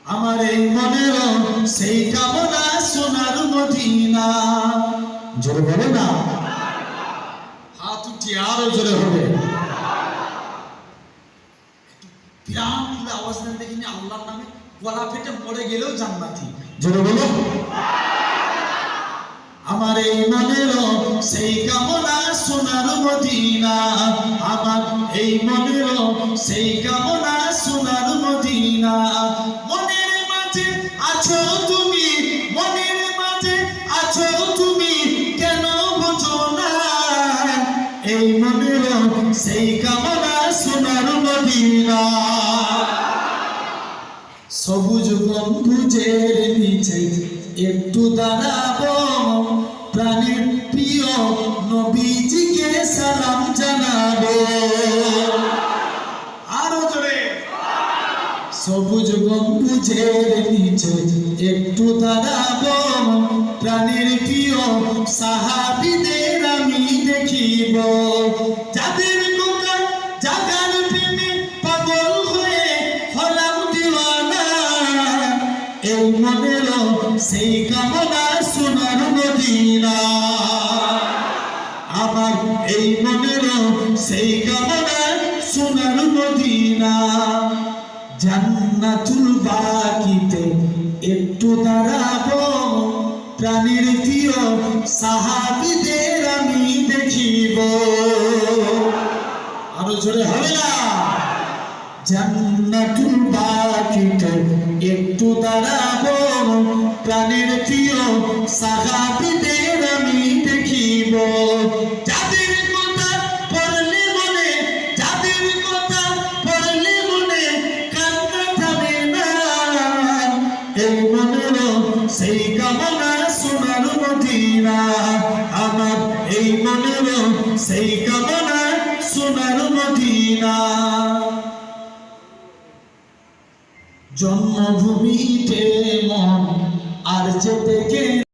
আমার এই মনের সেই কামনা সোনার মদিনা। জোরে বলে না, হাত উঠিয়ে আরো জোরে হবে। প্রাণ খুলে আওয়াজ দেন দেখিনি, আল্লাহর নামে গলা ফেটে মরে গেলেও জান্নাতি। জোরে বলো। আমার এই মনের সেই কামনা সোনার মদিনা, আমার এই মনের সেই কামনা সোনার মদিনা। মনের মাঝে আছো তুমি, মনের মাঝে আছো তুমি, কেন বুঝো না? এই মনের সেই কামনা সোনার মদিনা। সবুজ গম্বুজের নিচে একটু দাঁড়াবো, প্রাণের প্রিয় নবীজিকে সালাম জানাবো। আরো জোরে। সবুজ গম্বুজের নিচে একটু দাঁড়াবো, প্রাণের প্রিয় সাহাবীদের আমি দেখিব, যাদের কথা জাগার প্রেমে পাগল হয়ে হলাম দিওয়ানা। এই মনের সেই কামনা সোনার মদিনা, আমার এই মনের সেই কামনা সোনার মদিনা। জান্নাতুল বাকিতে একটু দাঁড়াবো, প্রাণের প্রিয় সাহাবীদের আমি দেখিব। আরো জোরে হবে না? জান্নাতুল বাকিতে একটু দাঁড়াবো, প্রাণের প্রিয় সাহাবীদের আমি দেখিব, যাদের কথা পড়লে মনে, যাদের কথা পড়লে মনে কান্না থামে না। এই মনের সেই কামনা সোনার মদিনা, আমার এই মনের সেই কামনা সোনার মদিনা। জন্মভূমিতে মন আর যেতে